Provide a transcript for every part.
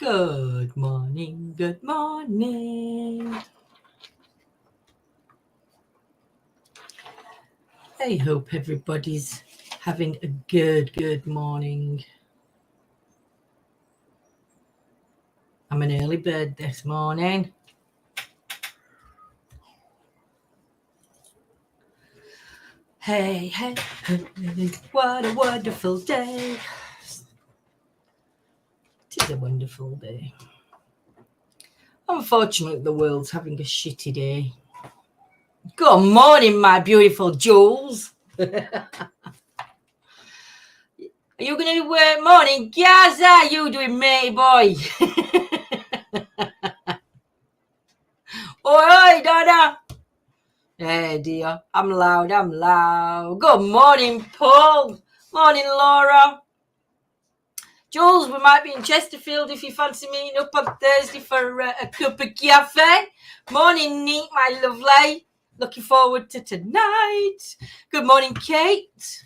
Good morning, good morning. I hope everybody's having a good morning. I'm an early bird this morning. Hey, hey, hey, what a wonderful day. It is a wonderful day. Unfortunately, the world's having a shitty day. Good morning, my beautiful Jules. Are you going to work morning? Gaza, you doing, mate, boy? Oi, Donna. Hey, dear. I'm loud. Good morning, Paul. Morning, Laura. Jules, we might be in Chesterfield if you fancy meeting up on Thursday for a cup of cafe. Morning, Neat, my lovely. Looking forward to tonight. Good morning, Kate.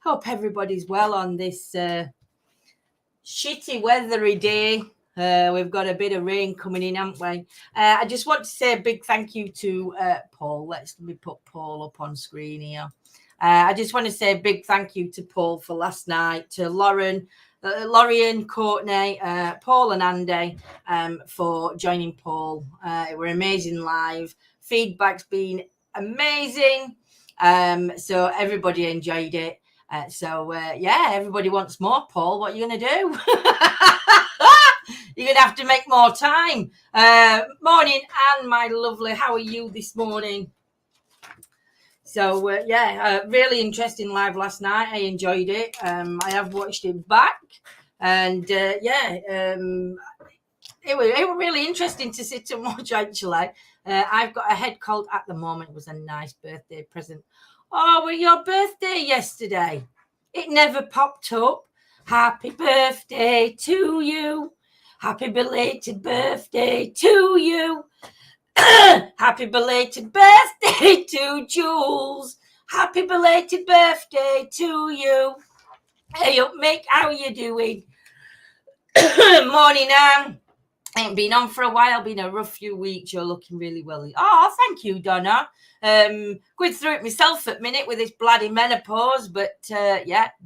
Hope everybody's well on this shitty weathery day. We've got a bit of rain coming in, haven't we? I just want to say a big thank you to Paul. Let me put Paul up on screen here. I just want to say a big thank you to Paul for last night, to Lorian, Courtney, Paul and Andy for joining Paul. It were amazing live. Feedback's been amazing. So everybody enjoyed it. Everybody wants more, Paul. What are you going to do? You're going to have to make more time. Morning, Anne, my lovely. How are you this morning? So, really interesting live last night. I enjoyed it. I have watched it back. And, it was really interesting to sit and watch, actually. I've got a head cold at the moment. It was a nice birthday present. Oh, well, your birthday yesterday. It never popped up. Happy birthday to you. Happy belated birthday to you. Happy belated birthday to Jules. Happy belated birthday to you. Hey up, Mick, how are you doing? Morning, Anne. Ain't been on for a while, been a rough few weeks. You're looking really well. Oh, thank you, Donna. Going through it myself at minute with this bloody menopause, but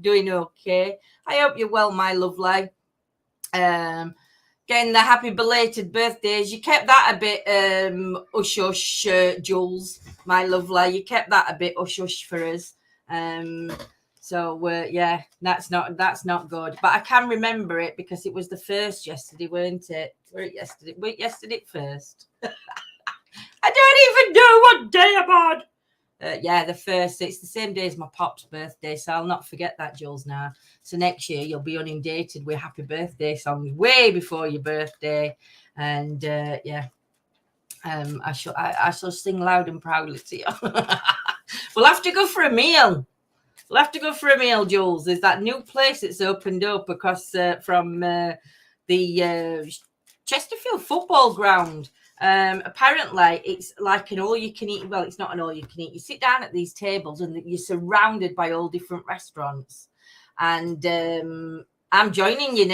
doing okay. I hope you're well, my lovely. Getting the happy belated birthdays. You kept that a bit hush, Jules, my lovely. You kept that a bit hush for us. That's not good. But I can remember it because it was the first yesterday, weren't it? Yesterday first. I don't even know what day I'm on. The first. It's the same day as my pop's birthday, so I'll not forget that, Jules, now. So next year you'll be inundated with happy birthday songs way before your birthday. And I shall sing loud and proudly to you. We'll have to go for a meal. Jules. There's that new place that's opened up across from the Chesterfield football ground. Apparently it's like an all-you-can-eat. Well, it's not an all-you-can-eat. You sit down at these tables and you're surrounded by all different restaurants. And I'm joining you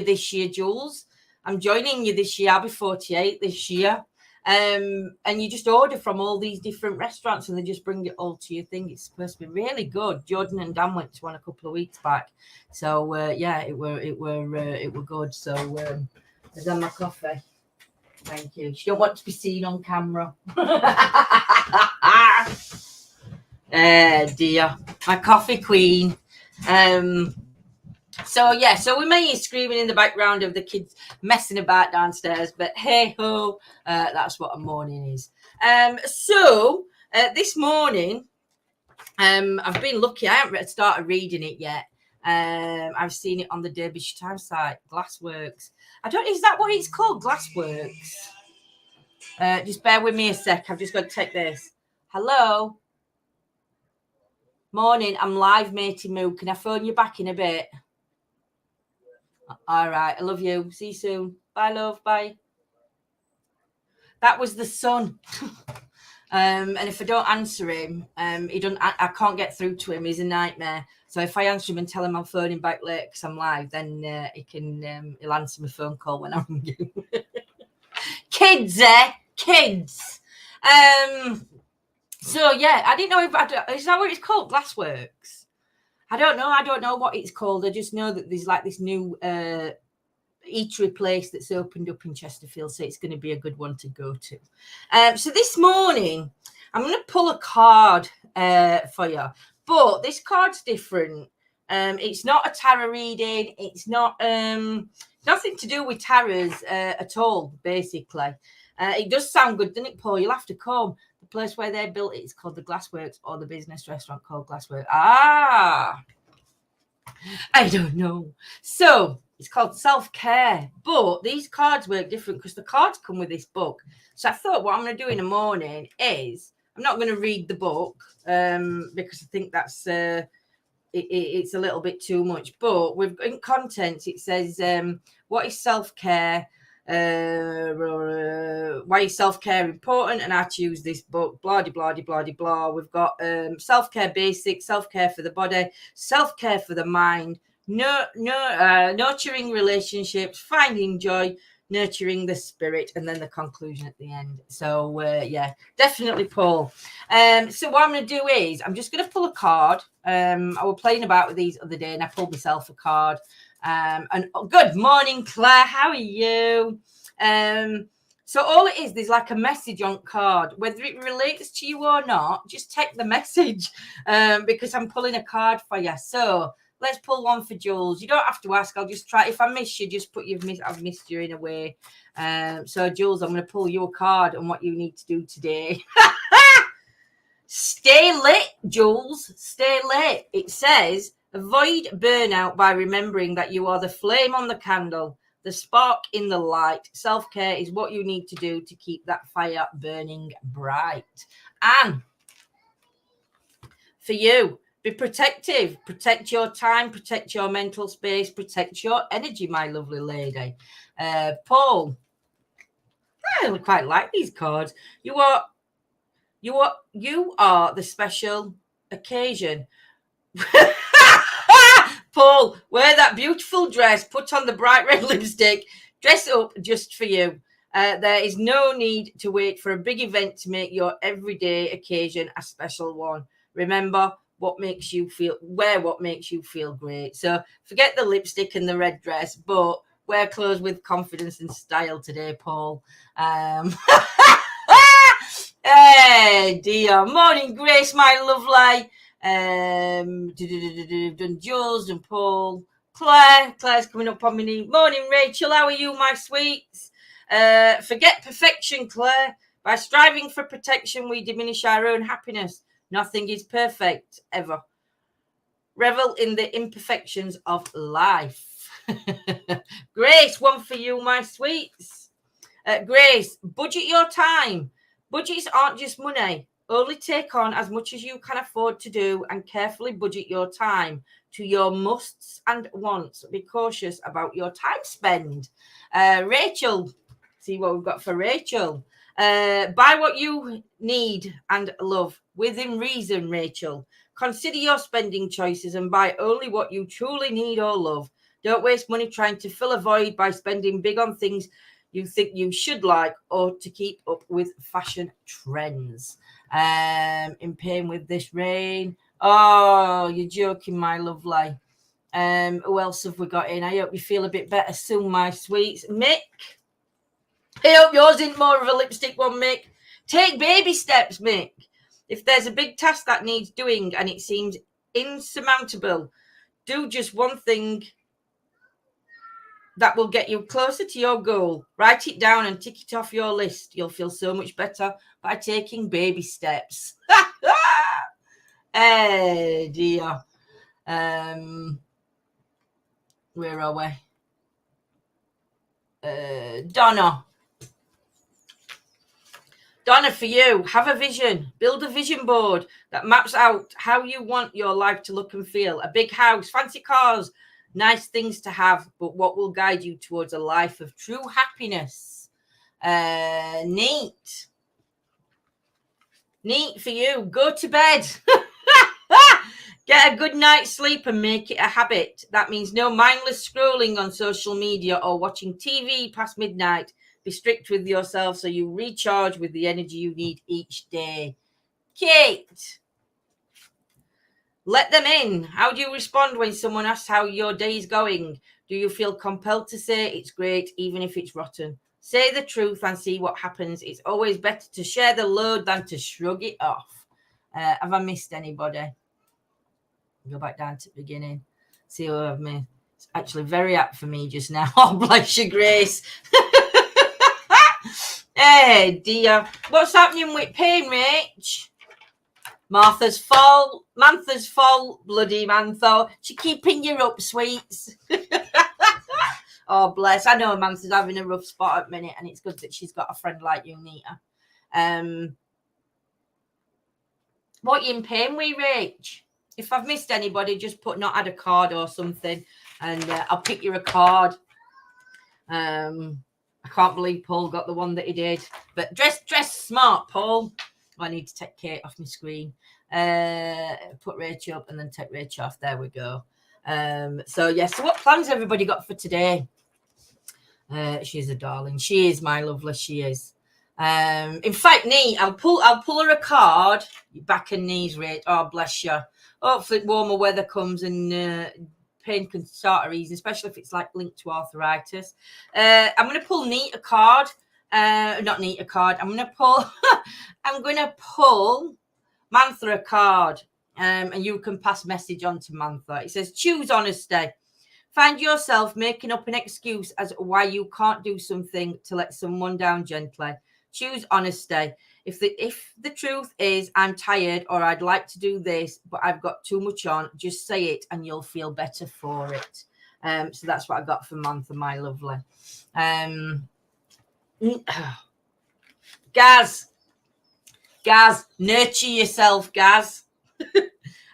this year, Jules. I'm joining you this year. I'll be 48 this year. And you just order from all these different restaurants and they just bring it all to your thing. It's supposed to be really good. Jordan and Dan went to one a couple of weeks back. So it were good. So there's on my coffee. Thank you. She don't want to be seen on camera. Dear. My coffee queen. So we may hear screaming in the background of the kids messing about downstairs, but hey ho, that's what a morning is. This morning, I've been lucky. I haven't started reading it yet. I've seen it on the Derbyshire Times site, Glassworks. Is that what it's called? Glassworks. Just bear with me a sec. I've just got to take this. Hello. Morning. I'm live, matey moo. Can I phone you back in a bit? All right. I love you. See you soon. Bye, love. Bye. That was the sun. And if I don't answer him, he don't. I can't get through to him. He's a nightmare. So if I answer him and tell him I'm phoning back late because I'm live, then he'll answer my phone call when I'm you. Kids, kids. So yeah, I didn't know if is that what it's called, Glassworks? I don't know what it's called. I just know that there's like this new eatery place that's opened up in Chesterfield, so it's going to be a good one to go to. So this morning I'm going to pull a card for you, but this card's different. It's not a tarot reading. It's not nothing to do with tarots at all, basically. It does sound good, doesn't it, Paul? You'll have to come. The place where they built it is called the Glassworks, or the business restaurant called Glassworks. I don't know. So it's called self-care, but these cards work different because the cards come with this book. So I thought what I'm going to do in the morning is I'm not going to read the book because I think that's it's a little bit too much. But in contents it says what is self-care, why is self-care important, and I choose this book, blah blah blah blah blah. We've got self-care basics, self-care for the body, self-care for the mind, nurturing relationships, finding joy, nurturing the spirit, and then the conclusion at the end. So yeah, definitely Paul. So what I'm going to do is I'm just going to pull a card. I was playing about with these other day and I pulled myself a card. And good morning, Claire, how are you? So all it is, there's like a message on card, whether it relates to you or not, just take the message because I'm pulling a card for you. So let's pull one for Jules. You don't have to ask. I'll just try. If I miss you, just put I've missed you in a way. So Jules, I'm going to pull you a card on what you need to do today. Stay lit, Jules. Stay lit. It says, avoid burnout by remembering that you are the flame on the candle, the spark in the light. Self-care is what you need to do to keep that fire burning bright. And for you, be protective. Protect your time, protect your mental space, protect your energy, my lovely lady. Paul, I quite like these cards. You are the special occasion. Paul, wear that beautiful dress, put on the bright red lipstick, dress up just for you. There is no need to wait for a big event to make your everyday occasion a special one. Remember what makes you feel great. So forget the lipstick and the red dress, but wear clothes with confidence and style today, Paul. Hey, dear. Morning, Grace, my lovely. Done Jules and Paul. Claire's coming up on me. Morning, Rachel. How are you, my sweets? Forget perfection, Claire. By striving for protection, we diminish our own happiness. Nothing is perfect, ever. Revel in the imperfections of life. Grace, one for you, my sweets. Grace, budget your time. Budgets aren't just money. Only take on as much as you can afford to do and carefully budget your time to your musts and wants. Be cautious about your time spend. Rachel, see what we've got for Rachel. Buy what you need and love within reason, Rachel. Consider your spending choices and buy only what you truly need or love. Don't waste money trying to fill a void by spending big on things you think you should like or to keep up with fashion trends. In pain with this rain. Oh, you're joking, my lovely. Who else have we got in? I hope you feel a bit better soon, my sweets. Mick, I hope yours isn't more of a lipstick one, Mick. Take baby steps, Mick. If there's a big task that needs doing and it seems insurmountable, do just one thing that will get you closer to your goal. Write it down and tick it off your list. You'll feel so much better by taking baby steps. Hey, dear. Where are we? Donna, for you, have a vision. Build a vision board that maps out how you want your life to look and feel. A big house, fancy cars, nice things to have, but what will guide you towards a life of true happiness? Neat. Neat for you. Go to bed. Get a good night's sleep and make it a habit. That means no mindless scrolling on social media or watching TV past midnight. Be strict with yourself so you recharge with the energy you need each day. Kate, let them in. How do you respond when someone asks how your day is going? Do you feel compelled to say it's great even if it's rotten? Say the truth and see what happens. It's always better to share the load than to shrug it off. Have I missed anybody? Go back down to the beginning. See who I've missed. It's actually very apt for me just now. Oh, bless you, Grace. Hey, dear. What's happening with pain, Rach? Martha's fault. Mantha's fault. Bloody Mantha. She keeping you up, sweets. Oh, bless. I know Mantha's having a rough spot at the minute, and it's good that she's got a friend like you, Nita. What are you in pain with, Rach? If I've missed anybody, just put not had a card or something, and I'll pick you a card. I can't believe Paul got the one that he did. But dress smart, Paul. I need to take Kate off my screen. Put Rachel up and then take Rachel off. There we go. So what plans everybody got for today? She's a darling. She is, my lovely. She is. In fact, I'll pull her a card. Your back and knees, Rach. Oh, bless you. Hopefully warmer weather comes and pain can start to ease, especially if it's like linked to arthritis. I'm going to pull Nita a card. Not Nita a card. I'm going to pull Mantha a card. And you can pass message on to Mantha. It says, choose honesty. Find yourself making up an excuse as why you can't do something to let someone down gently. Choose honesty. If the truth is I'm tired or I'd like to do this, but I've got too much on, just say it and you'll feel better for it. So that's what I got for Mantha, my lovely. Gaz, nurture yourself, Gaz.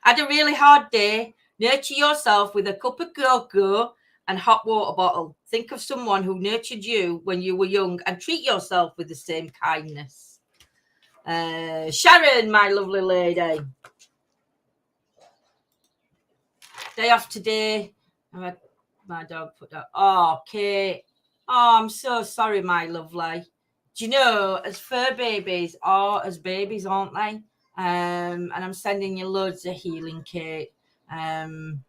Had a really hard day. Nurture yourself with a cup of cocoa and hot water bottle. Think of someone who nurtured you when you were young and treat yourself with the same kindness. Sharon, my lovely lady. Day off today. My dog put that. Oh, Kate. Oh, I'm so sorry, my lovely. Do you know, as fur babies are as babies, aren't they? And I'm sending you loads of healing, Kate. And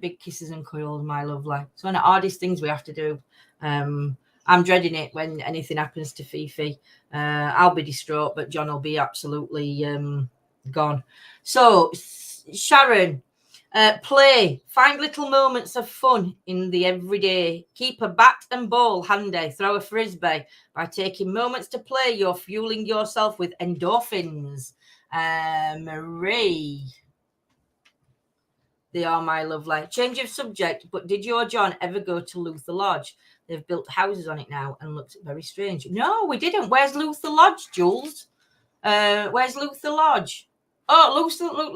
big kisses and cuddles, my lovely. It's one of the hardest things we have to do. I'm dreading it when anything happens to Fifi. I'll be distraught, but John will be absolutely gone. So, Sharon, play. Find little moments of fun in the everyday. Keep a bat and ball handy. Throw a frisbee. By taking moments to play, you're fueling yourself with endorphins. Marie. They are, my lovely. Change of subject, but did you or John ever go to Luther Lodge? They've built houses on it now and looks very strange. No, we didn't. Where's Luther Lodge, Jules? Where's Luther Lodge? Oh,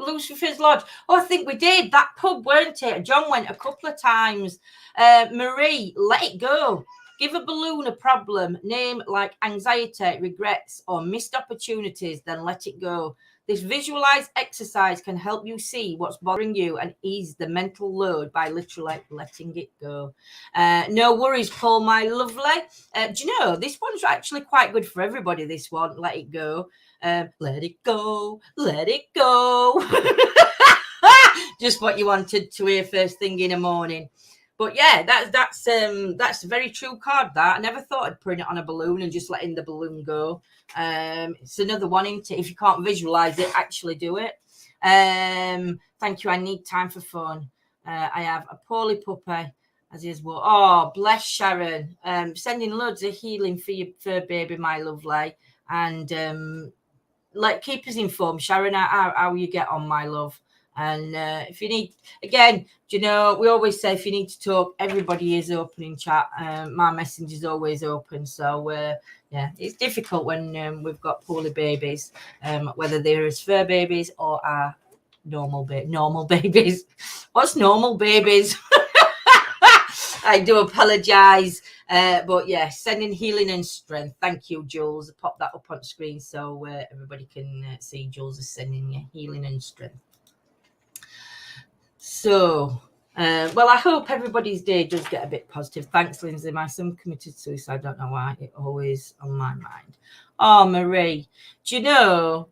Lucifer's Lodge. Oh, I think we did. That pub, weren't it? John went a couple of times. Marie, let it go. Give a balloon a problem. Name like anxiety, regrets, or missed opportunities, then let it go. This visualized exercise can help you see what's bothering you and ease the mental load by literally letting it go. No worries, Paul, my lovely. Do you know, this one's actually quite good for everybody, this one. Let it go. Let it go. Let it go. Just what you wanted to hear first thing in the morning. But yeah, that's a very true card. That I never thought I'd print it on a balloon and just letting the balloon go. It's another one, isn't it? If you can't visualize it, actually do it. Thank you. I need time for fun. I have a poorly puppy, as is well. Oh, bless Sharon. Sending loads of healing for your fur baby, my lovely, and keep us informed, Sharon. How you get on, my love. And if you need, again, do you know, we always say if you need to talk, everybody is open in chat. My message is always open. So, yeah, it's difficult when we've got poorly babies, whether they're as fur babies or are normal babies. What's normal babies? I do apologise. But yeah, sending healing and strength. Thank you, Jules. Pop that up on screen so everybody can see Jules is sending you healing and strength. So, well, I hope everybody's day does get a bit positive. Thanks, Lindsay. My son committed suicide. I don't know why. It always on my mind. Oh, Marie. Do you know,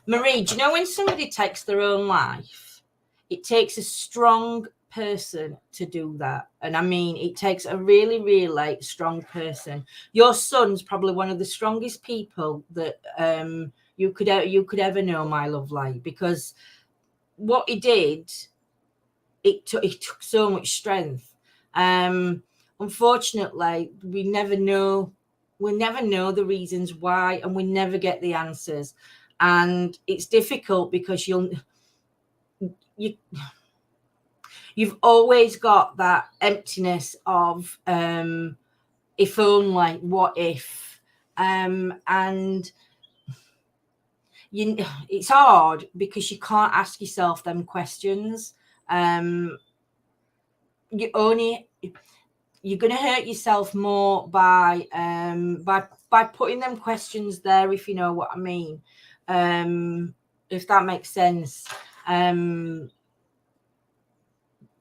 when somebody takes their own life, it takes a strong person to do that. And I mean, it takes a really, really strong person. Your son's probably one of the strongest people that you could ever know, my love, because what he did, it took so much strength. Unfortunately, we never know the reasons why, and we never get the answers. And it's difficult because you've always got that emptiness of if only, what if, and it's hard because you can't ask yourself them questions. You're going to hurt yourself more by putting them questions there, if you know what I mean, if that makes sense.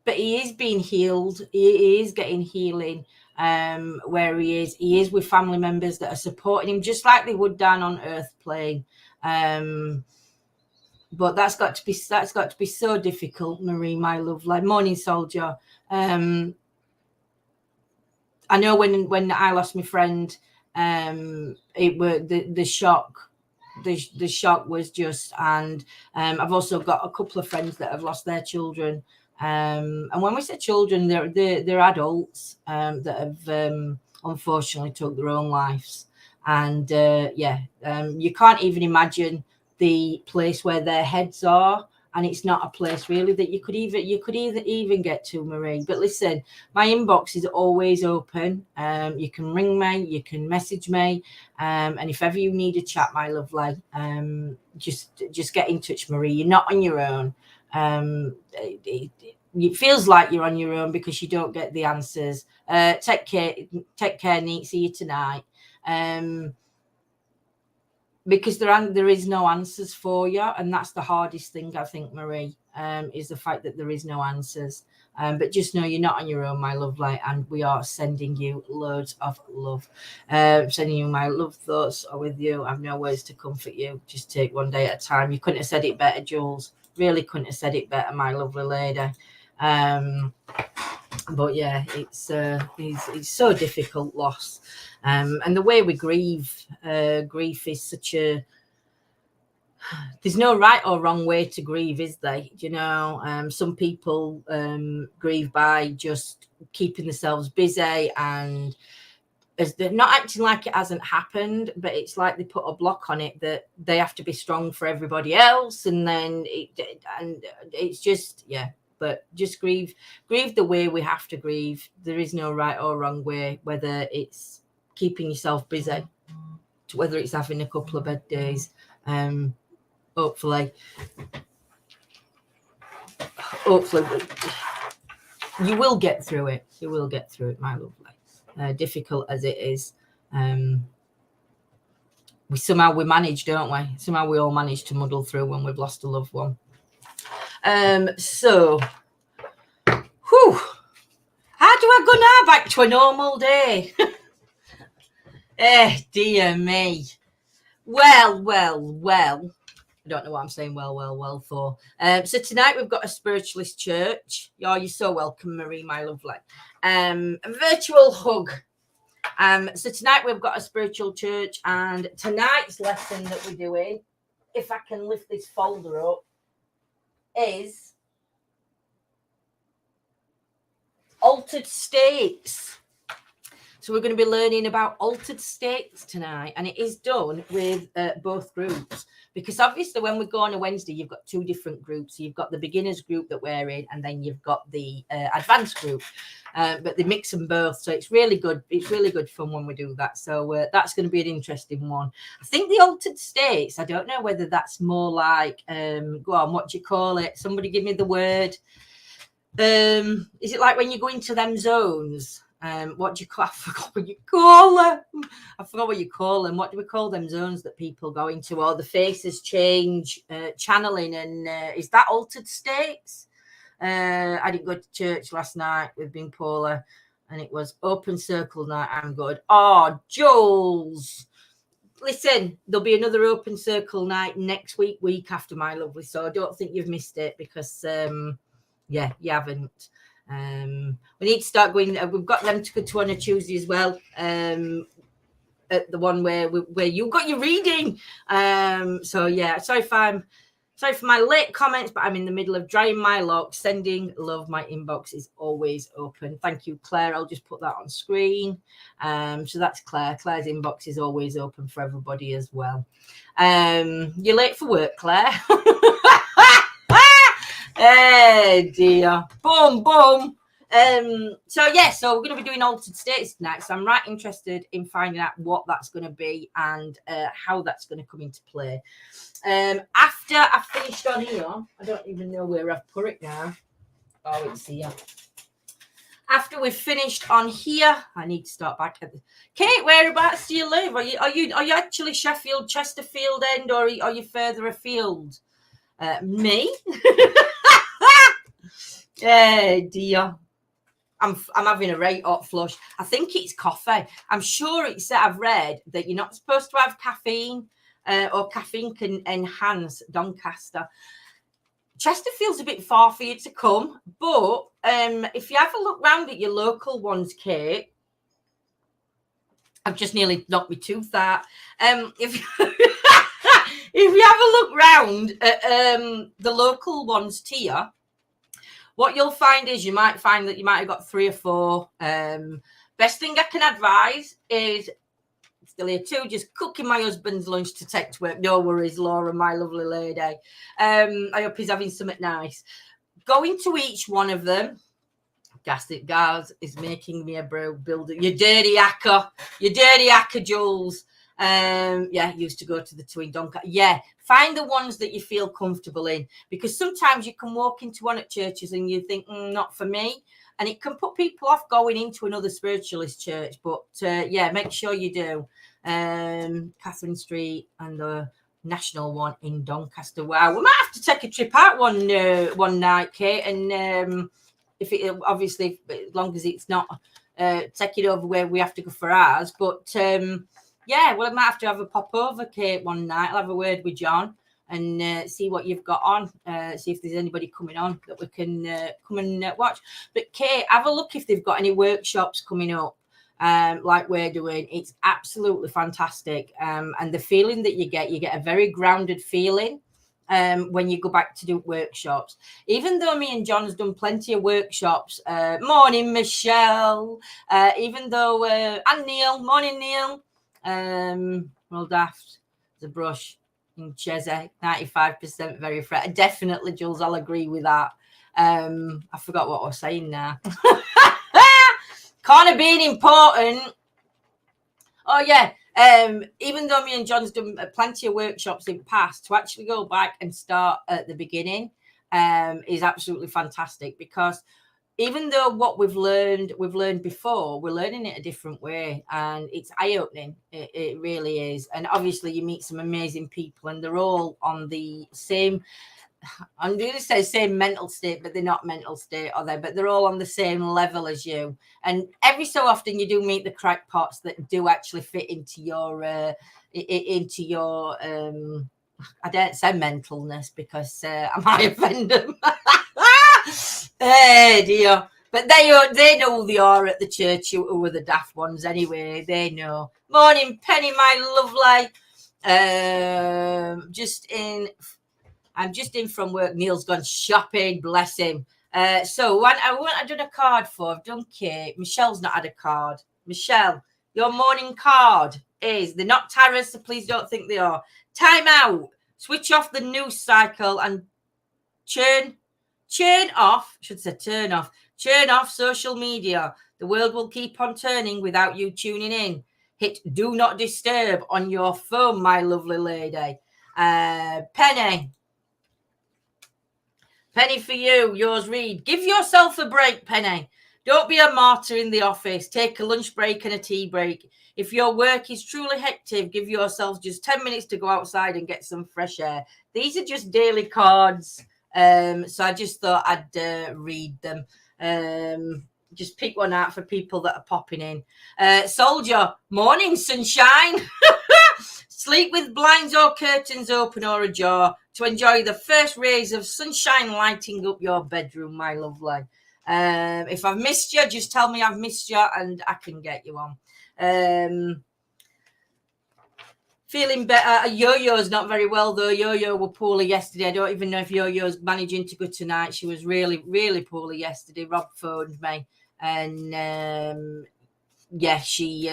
But he is being healed. He is getting healing where he is with family members that are supporting him, just like they would down on earth plane. But that's got to be so difficult, Marie, my love. Morning, soldier. I know when I lost my friend, it were the shock. The shock was just, and I've also got a couple of friends that have lost their children. And when we say children, they're adults that have unfortunately took their own lives. And you can't even imagine the place where their heads are, and it's not a place really that you could even get to, Marie. But listen, my inbox is always open. You can ring me, you can message me, and if ever you need a chat, my lovely, just get in touch, Marie. You're not on your own. It feels like you're on your own because you don't get the answers. Take care, Neat. See you tonight. Because there is no answers for you, and that's the hardest thing, I think, Marie, is the fact that there is no answers. But just know you're not on your own, my lovely, and we are sending you loads of love. Sending you my love thoughts are with you. I have no words to comfort you. Just take one day at a time. You couldn't have said it better, Jules. Really couldn't have said it better, my lovely lady. But yeah, it's so difficult, loss. And the way we grieve is such a, there's no right or wrong way to grieve, is there? You know, some people grieve by just keeping themselves busy, and as they're not acting like it hasn't happened, but it's like they put a block on it that they have to be strong for everybody else, and then it's just, yeah. But just grieve the way we have to grieve. There is no right or wrong way, whether it's keeping yourself busy, whether it's having a couple of bed days. Hopefully you will get through it. You will get through it, my lovely. Difficult as it is, we manage, don't we? Somehow we all manage to muddle through when we've lost a loved one. So, whew, how do I go now back to a normal day? Dear me. Well. I don't know what I'm saying well for. So tonight we've got a spiritualist church. Oh, you're so welcome, Marie, my lovely. A virtual hug. So tonight we've got a spiritual church, and tonight's lesson that we're doing, if I can lift this folder up, is altered states. So we're going to be learning about altered states tonight, and it is done with both groups, because obviously when we go on a Wednesday, you've got two different groups. So you've got the beginners group that we're in, and then you've got the advanced group, but they mix them both. So it's really good. It's really good fun when we do that. So that's going to be an interesting one. I think the altered states, I don't know whether that's more like, go on, what do you call it? Somebody give me the word. Is it like when you go into them zones? What do you call? I forgot what you call them. I forgot what you call them. What do we call them zones that people go into? Or the faces change, channeling, and is that altered states? I didn't go to church last night with being Paula, and it was open circle night. I'm good. Oh, Jules. Listen, there'll be another open circle night next week after, my lovely. So I don't think you've missed it because, yeah, you haven't. We need to start going. We've got them to go to on a Tuesday as well. At the one where you got your reading. So yeah, sorry for my late comments, but I'm in the middle of drying my locks. Sending love. My inbox is always open. Thank you, Claire. I'll just put that on screen. So that's Claire. Claire's inbox is always open for everybody as well. You're late for work, Claire. Hey dear. Boom, boom. So we're going to be doing altered states tonight. So I'm right interested in finding out what that's going to be and how that's going to come into play. After I've finished on here, I don't even know where I've put it now. Oh, it's here. After we've finished on here, I need to start back at the Kate. Whereabouts do you live? Are you actually Sheffield, Chesterfield end, or are you further afield? Me? Yeah, dear. I'm having a right hot flush. I think it's coffee. I'm sure I've read that you're not supposed to have caffeine, or caffeine can enhance Doncaster. Chesterfield's a bit far for you to come, but if you have a look round at your local ones, Kate, I've just nearly knocked my tooth out. If you have a look round at the local ones to you, what you'll find is you might find that you might have got 3 or 4. Best thing I can advise is, still here too, just cooking my husband's lunch to take to work. No worries, Laura, my lovely lady. I hope he's having something nice. Going to each one of them. Gas it, guys, is making me a bro builder. You dirty hacker, Jules. Used to go to the Twin Doncaster. Yeah, find the ones that you feel comfortable in, because sometimes you can walk into one at churches and you think, not for me, and it can put people off going into another spiritualist church. But make sure you do. Catherine Street and the National one in Doncaster. Wow, we might have to take a trip out one night, Kate, and if it obviously, as long as it's not taking over where we have to go for ours, but. I might have to have a pop over, Kate, one night. I'll have a word with John and see what you've got on. See if there's anybody coming on that we can come and watch. But Kate, have a look if they've got any workshops coming up like we're doing. It's absolutely fantastic. And the feeling that you get a very grounded feeling when you go back to do workshops. Even though me and John has done plenty of workshops. Morning, Michelle. And Neil. Morning, Neil. Well, daft. The brush in Chesney, 95% very fresh. Definitely, Jules, I'll agree with that. I forgot what I was saying now. Kind of being important. Oh yeah. Even though me and John's done plenty of workshops in the past, to actually go back and start at the beginning is absolutely fantastic, because even though what we've learned before, we're learning it a different way, and it's eye-opening. It really is. And obviously you meet some amazing people, and they're all on the same, I'm going to say same mental state, but they're not mental state, are they? But they're all on the same level as you. And every so often you do meet the crackpots that do actually fit into your I don't say mentalness, because I might offend them. Hey dear. But they know who they are at the church, who are the daft ones anyway. They know. Morning, Penny, my lovely. I'm just in from work. Neil's gone shopping, bless him. So I've done a card for. I've done Kate. Michelle's not had a card. Michelle, your morning card is, they're not tarots, so please don't think they are. Time out. Switch off the news cycle and turn off social media. The world will keep on turning without you tuning in. Hit do not disturb on your phone, my lovely lady. Penny for you, yours read. Give yourself a break, Penny. Don't be a martyr in the office. Take a lunch break and a tea break. If your work is truly hectic, give yourself just 10 minutes to go outside and get some fresh air. These are just daily cards. So I just thought I'd read them. Just pick one out for people that are popping in. Soldier, morning sunshine. Sleep with blinds or curtains open or ajar to enjoy the first rays of sunshine lighting up your bedroom, my lovely. If I've missed you, just tell me I've missed you and I can get you on. Feeling better. Yo-Yo's not very well, though. Yo-Yo were poorly yesterday. I don't even know if Yo-Yo's managing to go tonight. She was really, really poorly yesterday. Rob phoned me and yeah, she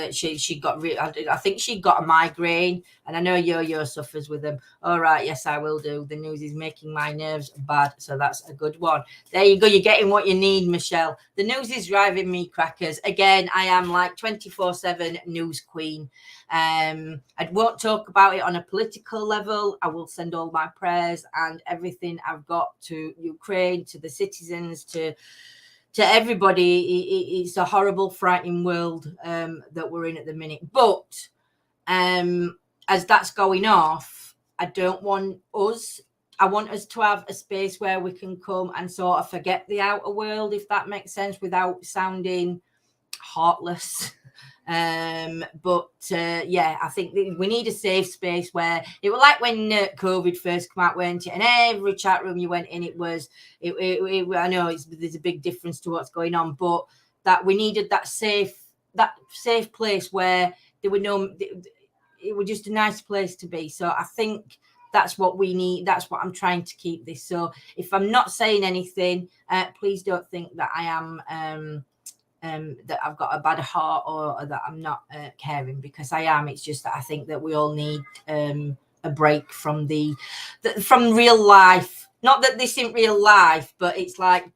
got I think she got a migraine, and I know Yo-Yo suffers with them. All right, yes, I will do. The news is making my nerves bad, so that's a good one. There you go. You're getting what you need, Michelle. The news is driving me crackers. Again, I am like 24/7 news queen. I won't talk about it on a political level. I will send all my prayers and everything I've got to Ukraine, to the citizens, to everybody. It's a horrible, frightening world that we're in at the minute. But as that's going off, I want us to have a space where we can come and sort of forget the outer world, if that makes sense, without sounding heartless. Yeah, I think we need a safe space where it was like when COVID first came out, weren't it? And every chat room you went in, I know there's a big difference to what's going on, but that we needed that safe place where there were it was just a nice place to be. So I think that's what we need. That's what I'm trying to keep this. So if I'm not saying anything, please don't think that I am that I've got a bad heart or that I'm not caring, because I am. It's just that I think that we all need a break from from real life. Not that this isn't real life, but it's like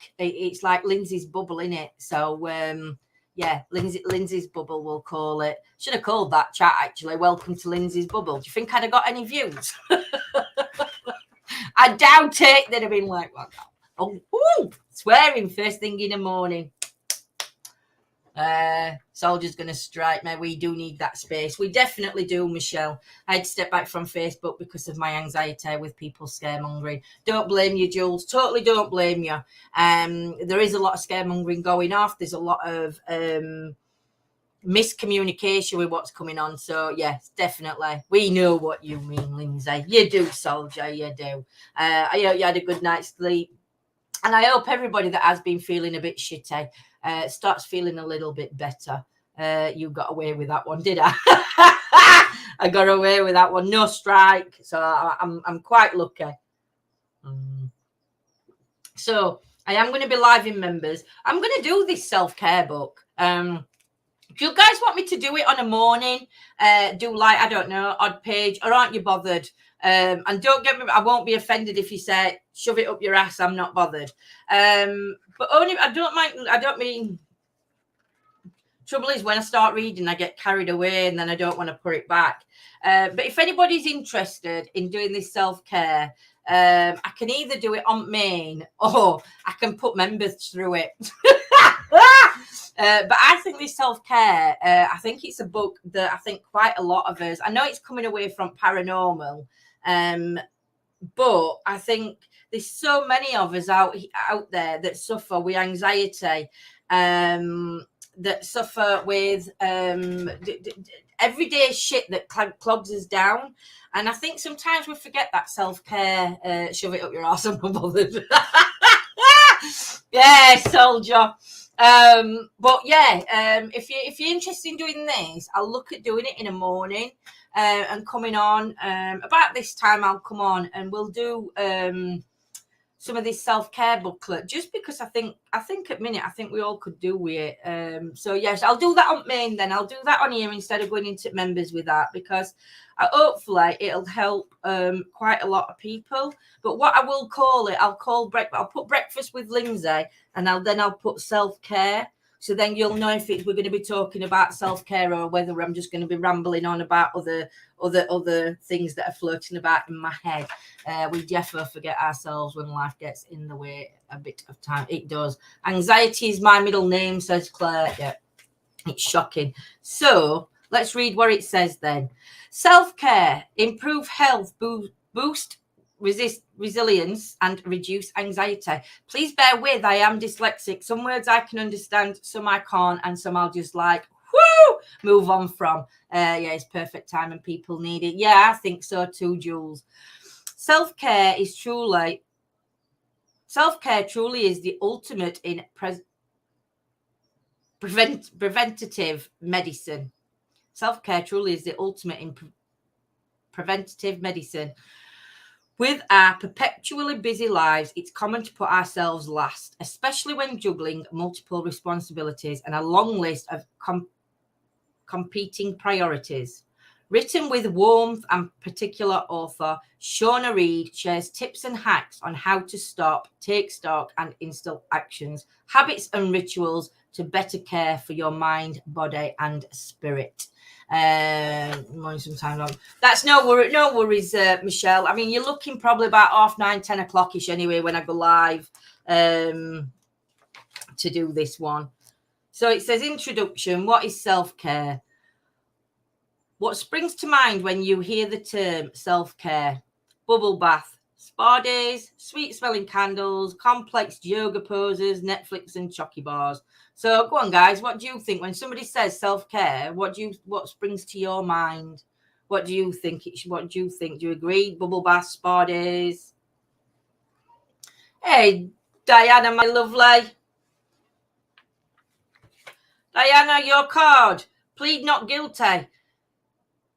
Lindsay's bubble, innit? So yeah, Lindsay's bubble, we'll call it. Should have called that chat actually. Welcome to Lindsay's bubble. Do you think I'd have got any views? I doubt it. They'd have been like, oh, swearing first thing in the morning. Soldier's gonna strike me. We do need that space. We definitely do, Michelle. I had to step back from Facebook because of my anxiety with people scaremongering. Don't blame you, Jules. Totally don't blame you. There is a lot of scaremongering going off. There's a lot of miscommunication with what's coming on. So yes, definitely. We know what you mean, Lindsay. You do, Soldier. You do. I hope you had a good night's sleep. And I hope everybody that has been feeling a bit shitty starts feeling a little bit better. You got away with that one, did I? I got away with that one. No strike. So I'm quite lucky. So I am going to be live in members. I'm going to do this self-care book. Do you guys want me to do it on a morning? Do like, I don't know, odd page, or aren't you bothered? And don't get me, I won't be offended if you say, shove it up your ass, I'm not bothered. But only, I don't mean, trouble is when I start reading, I get carried away and then I don't want to put it back. But if anybody's interested in doing this self-care, I can either do it on main or I can put members through it. But I think this self-care, I think it's a book that I think quite a lot of us, I know it's coming away from paranormal, but I think there's so many of us out there that suffer with anxiety, that suffer with everyday shit that clogs us down. And I think sometimes we forget that self-care, shove it up your arse, I'm not bothered. Yeah, soldier. But yeah, if you're interested in doing this, I'll look at doing it in the morning and coming on about this time. I'll come on and we'll do some of this self-care booklet, just because I think at minute I think we all could do with it. So yes, I'll do that on main, then I'll do that on here instead of going into members with that, because hopefully it'll help quite a lot of people. But what I will call it, I'll put breakfast with Lindsay, and I'll put self-care. So then you'll know if we're going to be talking about self-care or whether I'm just going to be rambling on about other things that are floating about in my head. We definitely forget ourselves when life gets in the way a bit of time. It does. Anxiety is my middle name, says Claire. Yeah, it's shocking. So let's read what it says then. Self-care, improve health, boost resilience and reduce anxiety. Please bear with, I am dyslexic. Some words I can understand, some I can't, and some I'll just like move on from. Yeah, it's perfect time and people need it. Yeah, I think so too, Jules. Self-care truly is the ultimate in preventative medicine. Self-care truly is the ultimate in preventative medicine. With our perpetually busy lives, it's common to put ourselves last, especially when juggling multiple responsibilities and a long list of competing priorities. Written with warmth and particular author, Shauna Reed shares tips and hacks on how to stop, take stock, and instill actions, habits, and rituals to better care for your mind, body, and spirit. Sometimes that's no worries, Michelle. I mean, you're looking probably about 9:30, 10 o'clock-ish anyway when I go live to do this one. So it says introduction. What is self-care? What springs to mind when you hear the term self-care? Bubble bath, spa days, sweet smelling candles, complex yoga poses, Netflix and chocky bars. So go on, guys. What do you think when somebody says self-care? What springs to your mind? What do you think? What do you think? Do you agree? Bubble bath, spa days. Hey, Diana, my lovely. Diana, your card. Plead not guilty.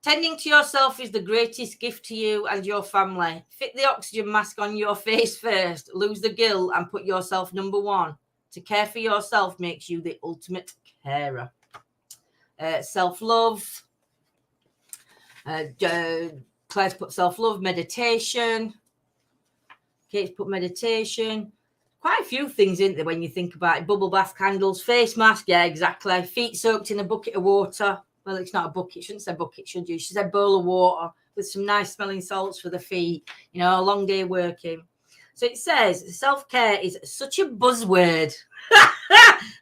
Tending to yourself is the greatest gift to you and your family. Fit the oxygen mask on your face first. Lose the guilt and put yourself number one. To care for yourself makes you the ultimate carer. Self-love. Claire's put self-love, meditation. Kate's put meditation. Quite a few things, isn't there, when you think about it? Bubble bath, candles, face mask. Yeah, exactly. Feet soaked in a bucket of water. Well, it's not a bucket. It shouldn't say bucket, should you? She said bowl of water with some nice smelling salts for the feet. You know, a long day working. So it says self-care is such a buzzword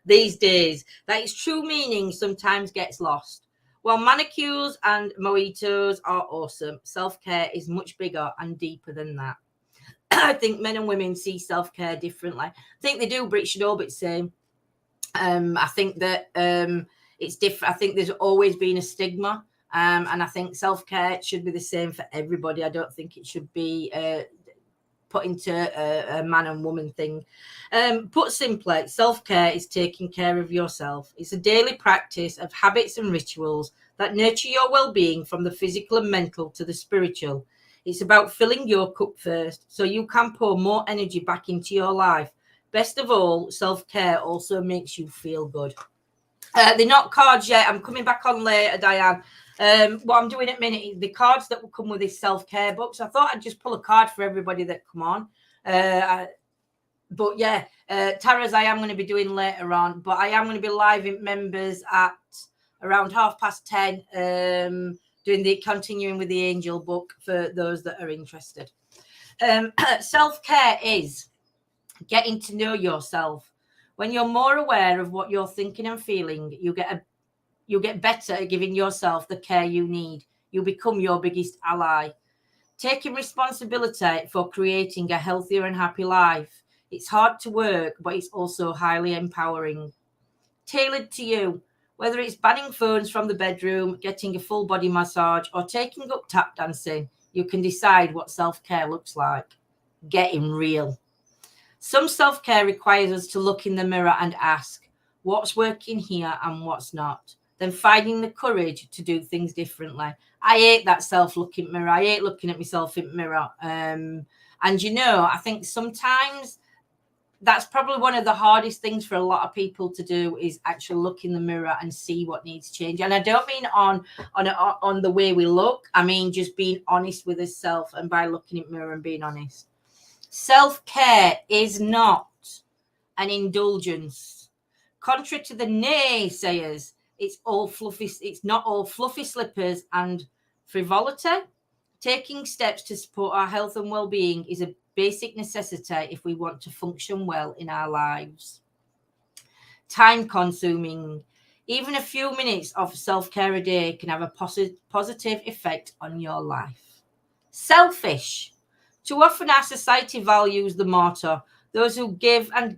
these days that its true meaning sometimes gets lost. While manicures and mojitos are awesome, self-care is much bigger and deeper than that. I think men and women see self-care differently. I think they do, but it should all be the same. I think that it's different. I think there's always been a stigma, and I think self-care should be the same for everybody. I don't think it should be put into a man and woman thing. Put simply, self-care is taking care of yourself. It's a daily practice of habits and rituals that nurture your well-being from the physical and mental to the spiritual. It's about filling your cup first so you can pour more energy back into your life. Best of all, self-care also makes you feel good. They're not cards yet. I'm coming back on later, Diane. What I'm doing at minute, the cards that will come with this self-care book. So I thought I'd just pull a card for everybody that come on. But yeah, Tara's I am going to be doing later on. But I am going to be live in members at around 10:30, continuing with the angel book for those that are interested. Self-care is getting to know yourself. When you're more aware of what you're thinking and feeling, you get better at giving yourself the care you need. You become your biggest ally. Taking responsibility for creating a healthier and happy life. It's hard to work, but it's also highly empowering. Tailored to you. Whether it's banning phones from the bedroom, getting a full body massage, or taking up tap dancing, you can decide what self-care looks like. Getting real. Some self-care requires us to look in the mirror and ask, what's working here and what's not? Then finding the courage to do things differently. I hate that self-looking mirror. I hate looking at myself in the mirror. And, I think sometimes that's probably one of the hardest things for a lot of people to do is actually look in the mirror and see what needs change. And I don't mean on the way we look. I mean just being honest with yourself and by looking in the mirror and being honest. Self-care is not an indulgence. Contrary to the naysayers, it's not all fluffy slippers and frivolity. Taking steps to support our health and well-being is a basic necessity if we want to function well in our lives. Time consuming. Even a few minutes of self-care a day can have a positive effect on your life. Selfish. Too often our society values the martyr, those who give and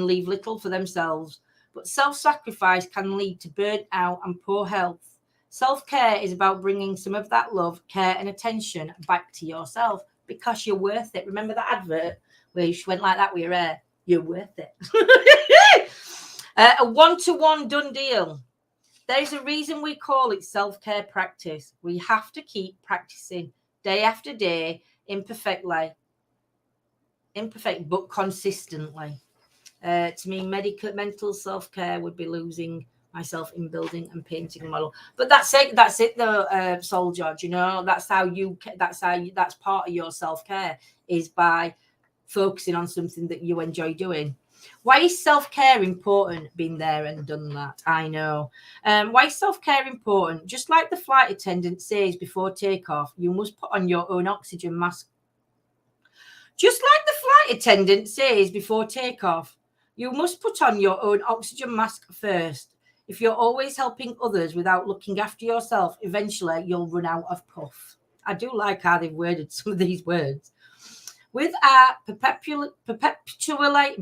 leave little for themselves. But self-sacrifice can lead to burnout and poor health. Self-care is about bringing some of that love, care and attention back to yourself because you're worth it. Remember that advert where you went like that with your hair? You're worth it. A one-to-one done deal. There's a reason we call it self-care practice. We have to keep practicing day after day, imperfect but consistently. To me, mental self-care would be losing myself in building and painting a model. But that's it though, Soul George, you know, that's part of your self-care is by focusing on something that you enjoy doing. Why is self-care important? Been there and done that, I know. Why is self-care important? Just like the flight attendant says before takeoff, you must put on your own oxygen mask. Just like the flight attendant says before takeoff, you must put on your own oxygen mask first. If you're always helping others without looking after yourself, eventually you'll run out of puff. I do like how they've worded some of these words. With our perpetually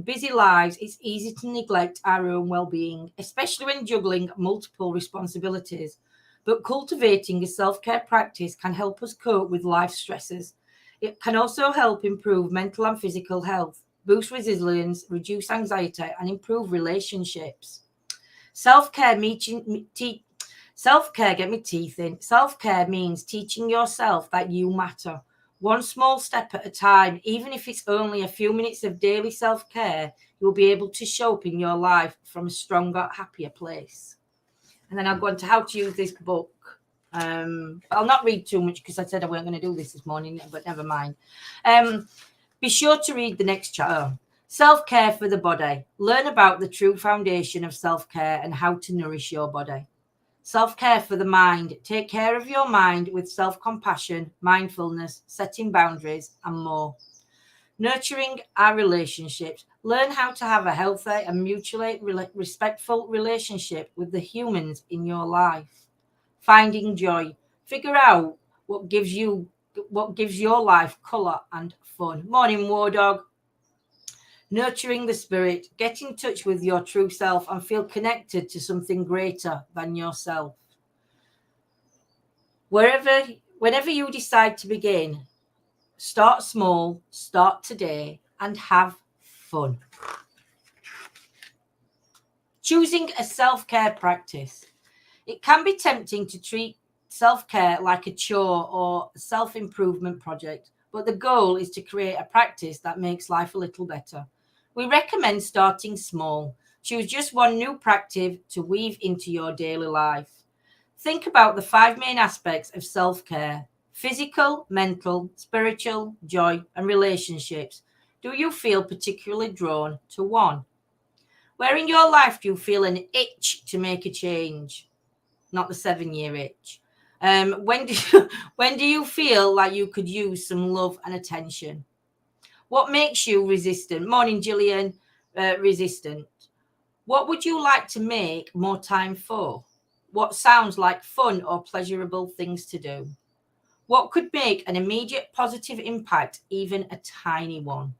busy lives, it's easy to neglect our own well-being, especially when juggling multiple responsibilities. But cultivating a self-care practice can help us cope with life stresses. It can also help improve mental and physical health, boost resilience, reduce anxiety, and improve relationships. Self-care means teaching yourself that you matter. One small step at a time, even if it's only a few minutes of daily self-care, you'll be able to show up in your life from a stronger, happier place. And then I'll go on to how to use this book. I'll not read too much because I said I weren't going to do this morning, but never mind. Be sure to read the next chapter. Self-care for the body. Learn about the true foundation of self-care and how to nourish your body. Self-care for the mind. Take care of your mind with self-compassion, mindfulness, setting boundaries, and more. Nurturing our relationships. Learn how to have a healthy and mutually respectful relationship with the humans in your life. Finding joy. Figure out what gives your life colour and fun. Morning, War Dog. Nurturing the spirit. Get in touch with your true self and feel connected to something greater than yourself. Whenever you decide to begin, start small, start today, and have fun. Choosing a self-care practice. It can be tempting to treat self-care like a chore or a self-improvement project, but the goal is to create a practice that makes life a little better. We recommend starting small. Choose just one new practice to weave into your daily life. Think about the 5 main aspects of self-care: physical, mental, spiritual, joy, and relationships. Do you feel particularly drawn to one? Where in your life do you feel an itch to make a change? Not the 7-year itch. When do you feel like you could use some love and attention? What makes you resistant? Morning, Gillian. Resistant. What would you like to make more time for? What sounds like fun or pleasurable things to do? What could make an immediate positive impact, even a tiny one?